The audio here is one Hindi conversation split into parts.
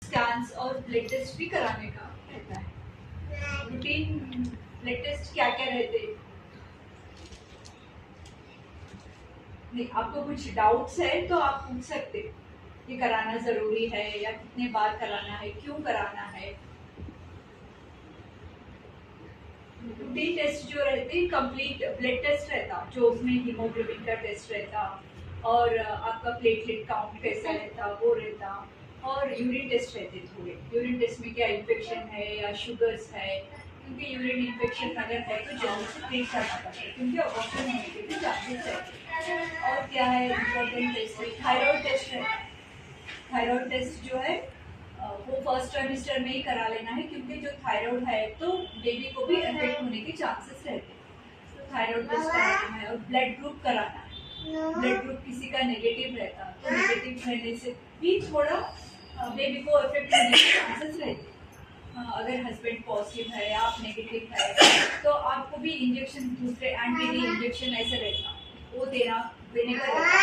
स्कैन्स और ब्लड टेस्ट भी कराने का रहता है। रूटीन ब्लड टेस्ट क्या क्या रहते हैं? नहीं, आपको कुछ डाउट्स है तो आप पूछ सकते हैं। ये कराना जरूरी है या कितने बार कराना है, क्यों कराना है। रूटीन टेस्ट जो रहते हैं, कंप्लीट ब्लड टेस्ट रहता, जो उसमें हीमोग्लोबिन का टेस्ट रहता और आपका प्लेटलेट काउंट कैसा रहता वो रहता, और यूरिन टेस्ट रहते थोड़े। यूरिन टेस्ट में क्या इन्फेक्शन है या शुगर्स है, क्योंकि यूरिन इन्फेक्शन अगर है तो जल्दी से ट्रीट करना पड़ता है, क्योंकि ऑपरेशन होने के भी चांसेस है। और क्या है इम्पोर्टेंट टेस्ट है, थायराइड टेस्ट है। थायराइड टेस्ट जो है वो फर्स्ट ट्राइमेस्टर में ही करा लेना है, क्योंकि जो थायराइड है तो बेबी को भी इफेक्ट होने के चांसेस रहते हैं। तो थायराइड टेस्ट कराना है और ब्लड ग्रुप कराना है। ब्लड ग्रुप किसी का नेगेटिव रहता तो नेगेटिव रहने से भी थोड़ा बेबी को इफेक्ट होने के चांसेस रहते हैं। अगर हस्बैंड पॉजिटिव है या आप नेगेटिव है तो आपको भी इंजेक्शन, दूसरे एंटी इंजेक्शन ऐसे रहता, वो देने का रहता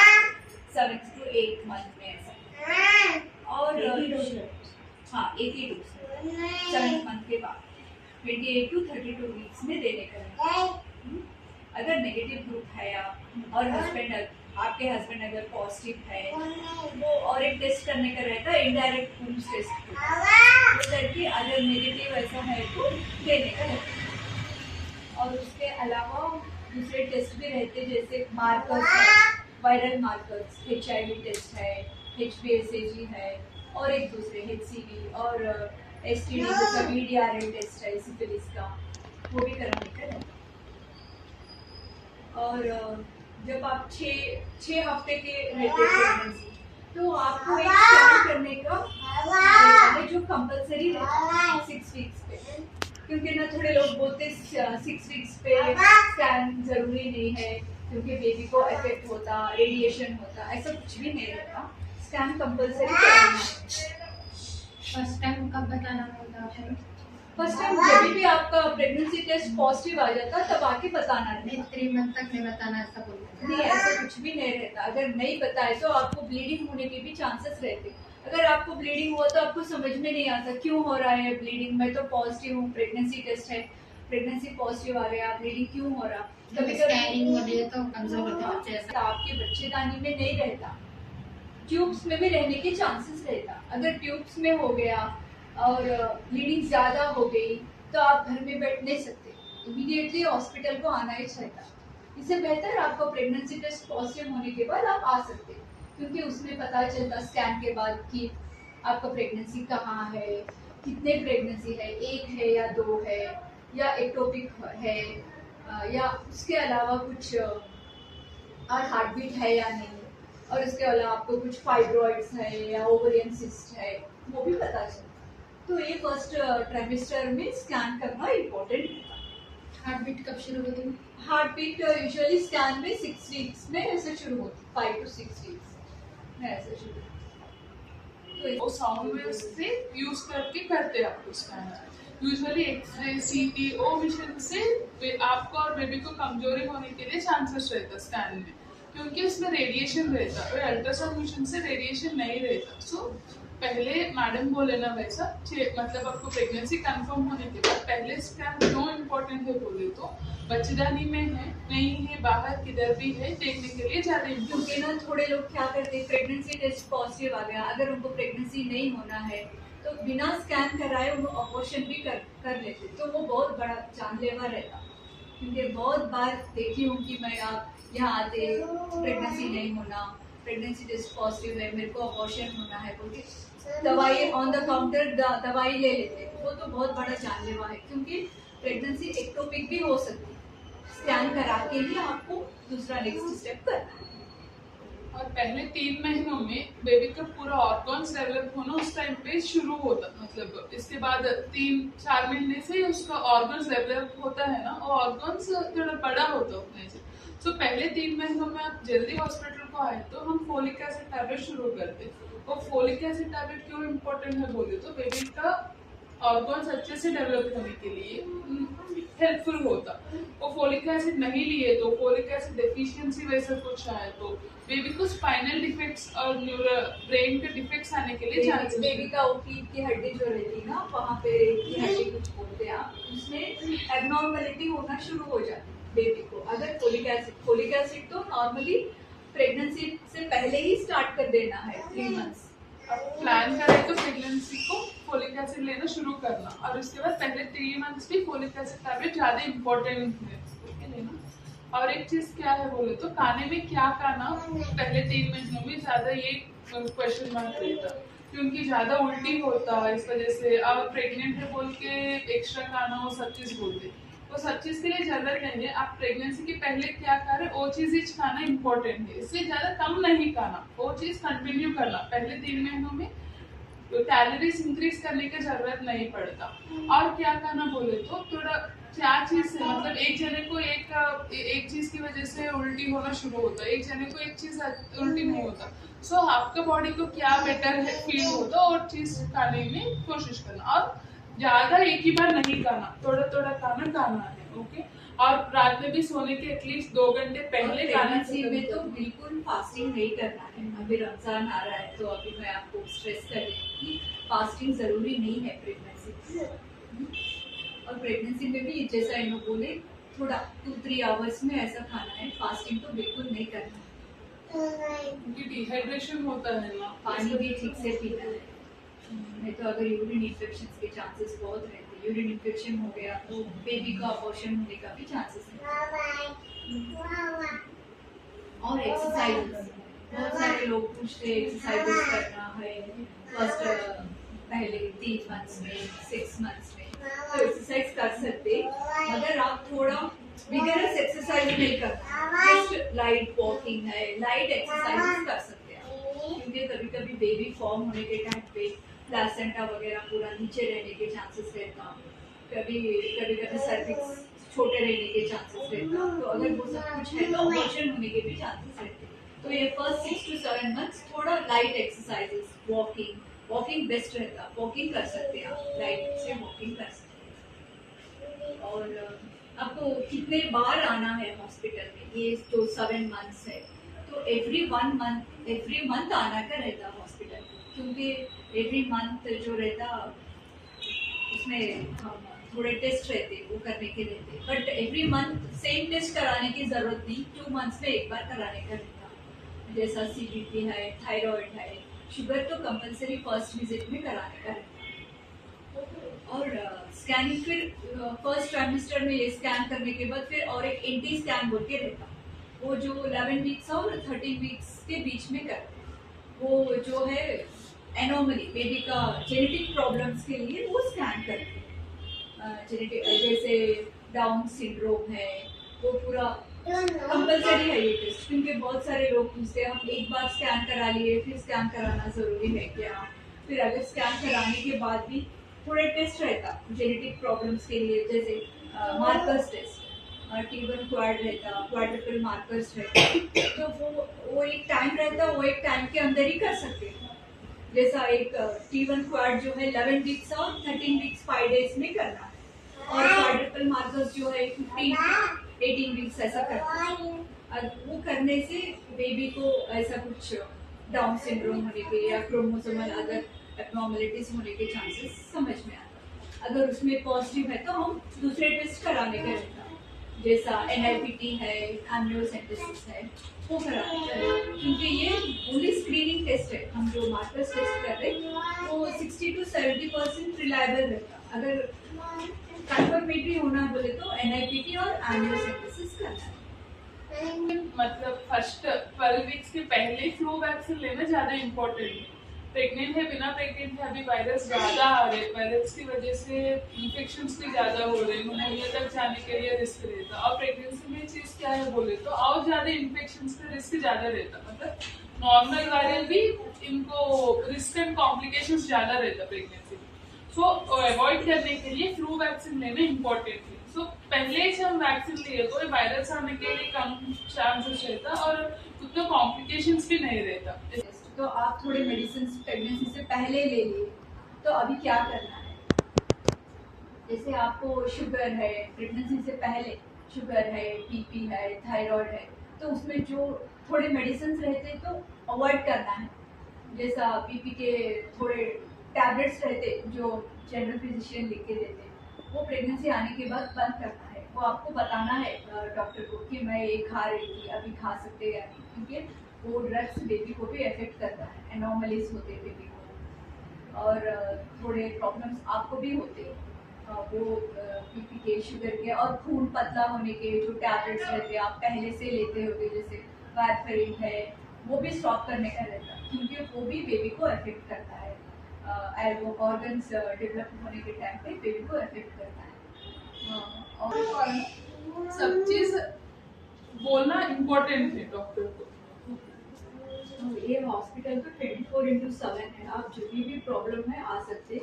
7 to 8 मंथ में ऐसा। और हाँ, एक ही डोज 7 मंथ के बाद 28 to 32 वीक्स में देने का रहता। अगर नेगेटिव ग्रुप है आप और आपके हस्बैंड अगर पॉजिटिव है वो और एक टेस्ट करने का रहता है, इनडायरेक्ट पूंछ टेस्ट करके अगर नेगेटिव ऐसा है तो देने का रहता है। और उसके अलावा दूसरे टेस्ट भी रहते जैसे मार्कर्स है, वायरल मार्कर्स, HIV टेस्ट है, HBsAg है, और एक दूसरे HCV और STD जैसा VDRL टेस्ट है सिफिलिस का, वो भी कराने का रहता है। और जब आप 6 हफ्ते के रहते प्रेगनेंसी तो आपको एक स्कैन करने का है जो कंपलसरी रहता है 6 वीक्स पे, क्योंकि ना थोड़े लोग बोलते 6 वीक्स पे स्कैन जरूरी नहीं है क्योंकि बेबी को इफेक्ट होता, रेडिएशन होता, ऐसा कुछ भी नहीं रहता। स्कैन कंपलसरी कराना है। फर्स्ट टाइम कब बताना होता है? फर्स्ट टाइम जब भी आपका प्रेगनेंसी टेस्ट पॉजिटिव आ जाता तब आके बताना रहता। 3 मंथ तक नहीं बताना ऐसा बोलते हैं? नहीं, ऐसा कुछ भी नहीं रहता। अगर नहीं बताए तो आपको ब्लीडिंग होने के भी चांसेस रहते। अगर आपको ब्लीडिंग हुआ तो आपको समझ में नहीं आता क्यों हो रहा है ब्लीडिंग, मैं तो पॉजिटिव हूँ, प्रेगनेंसी टेस्ट है, प्रेगनेंसी पॉजिटिव आ गया, ब्लीडिंग क्यों हो रहा। कभी स्कैनिंग हो रही तो कमजोर होते बच्चे ऐसा आपके बच्चेदानी में नहीं रहता, ट्यूब्स में भी रहने के चांसेस रहता। अगर ट्यूब्स में हो गया और ब्लीडिंग ज्यादा हो गई तो आप घर में बैठ नहीं सकते, इमीडिएटली हॉस्पिटल को आना ही चाहिए। इससे बेहतर आपको प्रेगनेंसी टेस्ट पॉजिटिव होने के बाद आप आ सकते, क्योंकि उसमें पता चलता स्कैन के बाद कि आपका प्रेगनेंसी कहाँ है, कितने प्रेगनेंसी है, 1 है या 2 है या एक्टोपिक है, या उसके अलावा कुछ और हार्ट बीट है या नहीं, और उसके अलावा आपको कुछ फाइब्रॉइड्स है या ओवरियन सिस्ट है, वो भी पता चलता। तो ये फर्स्ट ट्राइमेस्टर में स्कैन करना इम्पोर्टेंट है। हार्ट बीट कब शुरू होती है? हार्ट बीट यूजुअली स्कैन में 6 वीक्स में ऐसे शुरू होती है, 5 to 6 वीक्स में ऐसे शुरू होती है। वो साउंड वेव्स से यूज करके करते हैं आपको स्कैन। यूजुअली एक्सरे, CT, ओ मशीन से आपको और बेबी को कमजोरी होने के लिए चांसेस रहता स्कैन में, क्योंकि उसमें रेडिएशन रहता है। अल्ट्रासाउंड मशीन से रेडिएशन नहीं रहता। सो पहले मैडम बोले ना वैसा, मतलब आपको प्रेगनेंसी कंफर्म होने के बाद पहले स्कैन क्यों इम्पोर्टेंट है बोले तो बच्चेदानी में है नहीं है, बाहर किधर भी है देखने के लिए ज्यादा। क्योंकि ना थोड़े लोग क्या करते हैं, प्रेगनेंसी टेस्ट पॉजिटिव आ गया, अगर उनको प्रेगनेंसी नहीं होना है तो बिना स्कैन कराए वो अबॉर्शन भी कर लेते, तो वो बहुत बड़ा जानलेवा रहता। क्योंकि बहुत बार देखी हूँ कि मैं यहाँ आते प्रेगनेंसी नहीं होना, प्रेगनेंसी टेस्ट पॉजिटिव है, मेरे को अबॉर्शन होना है बोल के दवाई ऑन द काउंटर दवाई ले लेते, वो तो बहुत बड़ा जानलेवा है। क्योंकि प्रेगनेंसी एक्टोपिक भी हो सकती है, स्कैन करा के ही आपको दूसरा नेक्स्ट स्टेप करना है। और पहले 3 महीनों में बेबी का पूरा ऑर्गन्स डेवलप होना उस टाइम पे शुरू होता, मतलब इसके बाद 3-4 महीने से उसका ऑर्गन्स डेवलप होता है ना, और ऑर्गन्स थोड़ा बड़ा होता उतने से। तो पहले 3 महीनों में आप जल्दी हॉस्पिटल को आए तो हम फोलिक एसिड टैबलेट शुरू करते। और फोलिक एसिड टैबलेट क्यों इम्पोर्टेंट है बोले तो बेबी का ऑर्गन्स अच्छे से डेवलप होने के लिए हेल्पफुल होता। वो फोलिक एसिड नहीं लिए तो फोलिक एसिड डेफिशिएंसी वैसे कुछ आए तो बेबी को स्पाइनल डिफेक्ट्स और ब्रेन के डिफेक्ट्स आने के लिए चांसेस बेबी का ओकील की हड्डी जो रहती है ना, वहाँ पे की हड्डी कुछ बोलते हैं आप, उसमें एबनॉर्मलिटी होना शुरू हो जाती है बेबी को। अगर फोलिक एसिड तो नॉर्मली प्रेगनेंसी से पहले ही स्टार्ट कर देना है 3 मंथ्स। प्लान करें तो प्रेगनेंसी को फोलिक एसिड लेना शुरू करना, और उसके बाद पहले 3 मंथ्स भी फोलिक एसिड टैबलेट ज्यादा इम्पोर्टेंट है लेना। और एक चीज क्या है बोले तो खाने में क्या खाना, पहले 3 महीनों में ज्यादा ये क्वेश्चन मार्क रहता, क्योंकि ज्यादा उल्टी होता है इस वजह से। अब प्रेग्नेंट है बोल के एक्स्ट्रा खाना वो सब चीज बोलते, वो सब चीज के लिए जरूरत नहीं है। आप प्रेगनेंसी के पहले क्या खा रहे वो चीज ही खाना इम्पोर्टेंट है, इससे ज्यादा कम नहीं खाना, वो चीज कंटिन्यू करना पहले 3 महीनों में। तो कैलोरीज इंक्रीज करने की जरूरत नहीं पड़ता। और क्या खाना बोले तो थोड़ा क्या चीज से, मतलब एक जने को एक चीज की वजह से उल्टी होना शुरू होता है, एक जने को एक चीज उल्टी नहीं होता। सो आपके बॉडी को क्या बेटर फील होता और चीज खाने में कोशिश करना, और ज्यादा एक ही बार नहीं खाना, थोड़ा थोड़ा खाना है। ओके, और रात में भी सोने के एटलीस्ट 2 घंटे पहले खाना। प्रेगनेंसी में तो बिल्कुल फास्टिंग नहीं करना है। अभी रमजान आ रहा है तो अभी मैं आपको स्ट्रेस कर रही हूँ कि फास्टिंग जरूरी नहीं है प्रेगनेंसी में। और प्रेगनेंसी में भी जैसा इन लोग बोले थोड़ा 2-3 आवर्स में ऐसा खाना है, फास्टिंग तो बिल्कुल नहीं करना है। डिहाइड्रेशन होता है ना, पानी भी ठीक से पीना है, नहीं तो अगर यूरिन इन्फेक्शन के चांसेस बहुत रहते हैं। यूरिन इन्फेक्शन हो गया तो बेबी का अबॉर्शन होने का भी चांसेस है। और एक्सरसाइज, बहुत सारे लोग पूछते हैं एक्सरसाइजेस करना है फर्स्ट पहले 3 मंथ्स में 6 मंथ्स में, तो एक्सरसाइज कर सकते, मगर आप थोड़ा विगरस एक्सरसाइज नहीं करना, जस्ट लाइट वॉकिंग है, लाइट एक्सरसाइज कर सकते हैं। क्योंकि कभी कभी बेबी फॉर्म होने के टाइम पे प्लासेंटा वगैरह पूरा नीचे रहने के चांसेस रहता, कभी कभी सर्विक्स छोटे रहने के चांसेस रहता, तो अगर वो सब कुछ है तो अबॉर्शन होने के भी चांसेस रहते। तो ये फर्स्ट 6 to 7 मंथ्स थोड़ा लाइट एक्सरसाइजेस, वॉकिंग बेस्ट रहता, वॉकिंग कर सकते हैं आप, लाइट से वॉकिंग कर सकते हैं। और आपको कितने बार आना है हॉस्पिटल में, ये जो 7 मंथ्स है तो एवरी मंथ आना का रहता हॉस्पिटल, क्योंकि एवरी मंथ जो रहता उसमें थोड़े टेस्ट रहते वो करने के रहते, but every month same test कराने की जरूरत नहीं, 2 मंथ्स में एक बार कराने का रहता। जैसा CBP है, थायराइड है, शुगर तो कंपलसरी फर्स्ट विजिट में कराने का रहता। और स्कैनिंग फिर फर्स्ट ट्राइमेस्टर में ये स्कैन करने के बाद फिर और एक एंटी स्कैन बोल के रहता, वो जो 11 वीक्स और 13 वीक्स के बीच में करते, वो जो है एनोमली बेबी का जेनेटिक प्रॉब्लम्स के लिए वो स्कैन करते हैं। जेनेटिक जैसे डाउन सिंड्रोम है, वो पूरा कंपलसरी है ये टेस्ट, क्योंकि बहुत सारे लोग पूछते हैं हम एक बार स्कैन करा लिए फिर स्कैन कराना जरूरी है क्या। फिर अगर स्कैन कराने के बाद भी थोड़े टेस्ट रहता जेनेटिक प्रॉब्लम्स के लिए, जैसे मार्कर्स टेस्ट, T1 क्वाड रहता, क्वाड्रुपल मार्कर्स रहता, तो वो एक टाइम रहता, वो एक टाइम के अंदर ही कर सकते हैं। जैसा एक T1 क्वाड जो है 11 वीक्स और 13 वीक्स 5 डेज में करना है, और क्वाड्रुपल मार्कर्स जो है 15-18 वीक्स ऐसा करना है। वो करने से बेबी को ऐसा कुछ डाउन सिंड्रोम होने के या क्रोमोसोमल अदर एब्नॉर्मलिटीज होने के चांसेस समझ में आता। अगर उसमें पॉजिटिव है तो हम दूसरे टेस्ट कराने का रहता, जैसा NIPT है, एम्नियोसेंटेसिस है, वो कराने का रहता, क्योंकि ये ओनली स्क्रीनिंग टेस्ट है। हम जो मार्कर्स टेस्ट कर रहे हैं वो 60 to 70% रिलायबल रहता। अगर कंफर्मेटरी होना बोले तो NIPT और एम्नियोसेंटेसिस करना है। मतलब फर्स्ट 12 वीक्स के पहले फ्लू वैक्सीन लेना ज्यादा इम्पोर्टेंट है। प्रेग्नेंट है, बिना प्रेग्नेंट है, अभी वायरस ज्यादा आ रहे, वायरस की वजह से इन्फेक्शंस भी ज्यादा हो रहे, न्यूमोनिया तक जाने के लिए रिस्क रहता। और प्रेगनेंसी में चीज क्या है बोले तो और ज्यादा इन्फेक्शंस का रिस्क ज्यादा रहता, मतलब नॉर्मल वायरल भी इनको रिस्क एंड कॉम्प्लिकेशंस ज्यादा रहता प्रेगनेंसी में। सो अवॉइड करने के लिए फ्लू वैक्सीन लेना इम्पोर्टेंट है। सो पहले से हम वैक्सीन लिए तो वायरस आने के लिए कम चांसेस रहता और उतना कॉम्प्लिकेशंस भी नहीं रहता। तो आप थोड़े मेडिसिन प्रेगनेंसी से पहले ले लिए, तो अभी क्या करना है, जैसे आपको शुगर है, प्रेगनेंसी से पहले शुगर है, बीपी है, थायराइड है, तो उसमें जो थोड़े मेडिसिन रहते तो अवॉइड करना है। जैसा बीपी के थोड़े टैबलेट्स रहते जो जनरल फिजिशियन लिख के देते, वो प्रेगनेंसी आने के बाद बंद करना है। वो आपको बताना है डॉक्टर को कि मैं ये खा रही थी, अभी खा सकते या नहीं, क्योंकि वो ड्रग्स बेबी को भी अफेक्ट करता है, एनोमलीज होते बेबी को, और थोड़े प्रॉब्लम्स आपको भी होते हैं। वो बीपी के, शुगर के और खून पतला होने के जो टैबलेट्स रहते हैं आप पहले से लेते होगे, जैसे वारफेरिन है, वो भी स्टॉप करने का रहता है, क्योंकि वो भी बेबी को अफेक्ट करता है। वो ऑर्गन्स डेवलप होने के टाइम पे बेबी को अफेक्ट करता है। और सब चीज बोलना इम्पोर्टेंट है डॉक्टर को। ये हॉस्पिटल तो 24/7 है, आप जो भी प्रॉब्लम है आ सकते,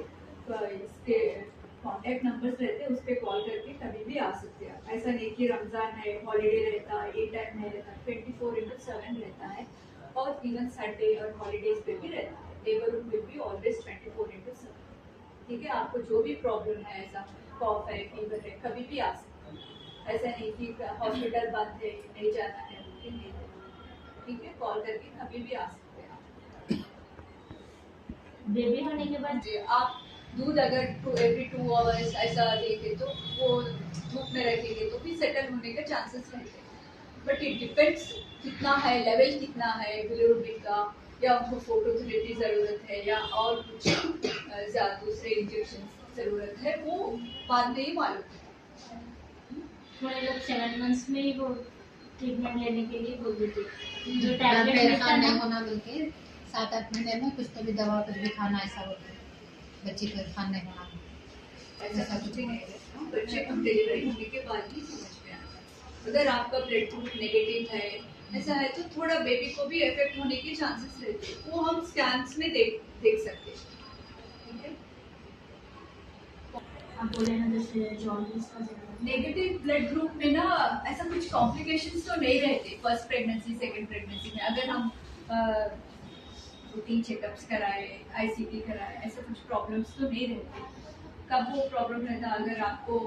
तो इसके कॉन्टैक्ट नंबर्स रहते हैं, उस पर कॉल करके कभी भी आ सकते हैं। ऐसा नहीं कि रमज़ान है, हॉलीडे रहता है, ये टाइम नहीं रहता, 24/7 रहता है। और इवन संडे और हॉलीडेज पे भी रहता है। Labour room will be always 24/7। ठीक है, आपको जो भी प्रॉब्लम है, ऐसा कॉफ है, फीवर है, कभी भी आ सकते हैं। ऐसा नहीं कि हॉस्पिटल बंद है, नहीं जाना है, नहीं है। ठीक है, कॉल करके कभी भी आ सकते हैं आप। बेबी होने के बाद जी, आप दूध अगर एवरी 2 आवर्स ऐसा देंगे तो वो धूप में रखेंगे तो भी सेटल होने के चांसेस रहते हैं। बट इट डिपेंड्स कितना है, लेवल कितना है बिलिरुबिन का, या उनको फोटोथेरेपी ज़रूरत है, या और कुछ ज़्यादा दूसरे इंजेक्शन ज़रूरत है, वो बाद में ही मालूम है। थोड़े लोग 7 मंथ्स में ही वो ट्रीटमेंट लेने के लिए बोल देते, जो पेड़ टैबलेट खान नहीं मिलता होना बोलके 7-8 महीने में कुछ तो भी दवा कुछ भी खाना ऐसा होता है, बच्चे को खान नहीं होना। ऐसा कुछ नहीं है, बच्चे को डिलीवरी होने के बाद ही समझ में आता है। अगर आपका ब्लड ग्रुप नेगेटिव है, ऐसा है, तो थोड़ा बेबी को भी इफेक्ट होने के चांसेस रहते हैं, वो हम स्कैन्स में देख सकते हैं। ठीक है, आप बोले ना जैसे जॉन्डिस का जरूरत नेगेटिव ब्लड ग्रुप में ना ऐसा कुछ कॉम्प्लिकेशंस तो नहीं रहते फर्स्ट प्रेगनेंसी, सेकंड प्रेगनेंसी में। अगर हम रूटीन चेकअप्स कराए, आईसीपी कराए, ऐसा कुछ प्रॉब्लम्स तो नहीं रहते। कब वो प्रॉब्लम रहता, अगर आपको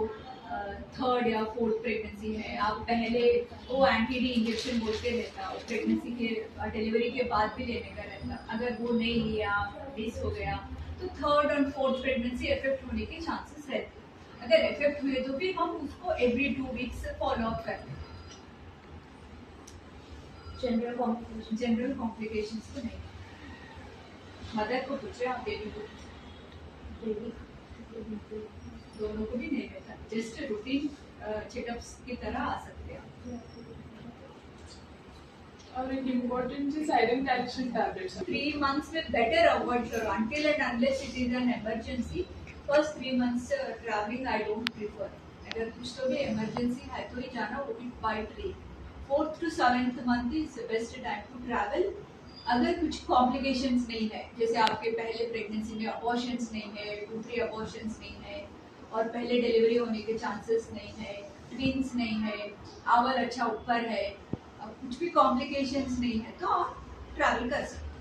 थर्ड या फोर्थ प्रेगनेंसी है, आप पहले वो एंटी-डी इंजेक्शन बोल के रहता, वो प्रेगनेंसी के डिलीवरी के बाद भी लेने का रहता, अगर वो नहीं लिया, मिस हो गया, तो थर्ड और फोर्थ प्रेगनेंसी इफेक्ट होने के चांसेस रहते हैं। अगर इफेक्ट हुए तो भी हम उसको एवरी 2 वीक्स फॉलो अप करते हैं। जनरल कॉम्प्लिकेशंस तो नहीं। मदर को पूछे आप, बेबी को, दोनों को भी नहीं रहता, जस्ट रूटीन चेकअप्स की तरह आ सकते हैं। और एक इम्पोर्टेंट चीज आयरन कैल्शियम टैबलेट्स। 3 months में बेटर अवॉइड करो, until and unless it is an emergency। First 3 months travelling I don't prefer. अगर कुछ तो भी इमरजेंसी है तो ही जाना, वो भी by train. 4th to 7th month is best time to travel. अगर कुछ कॉम्प्लिकेशंस नहीं है, जैसे आपके पहले प्रेगनेंसी में अबॉर्शंस नहीं है, 2-3 अबॉर्शंस नहीं है, और पहले डिलीवरी होने के चांसेस नहीं है, ट्विंस नहीं है, आवर अच्छा ऊपर है, अब कुछ भी कॉम्प्लिकेशंस नहीं है, तो आप ट्रैवल कर सकते हैं।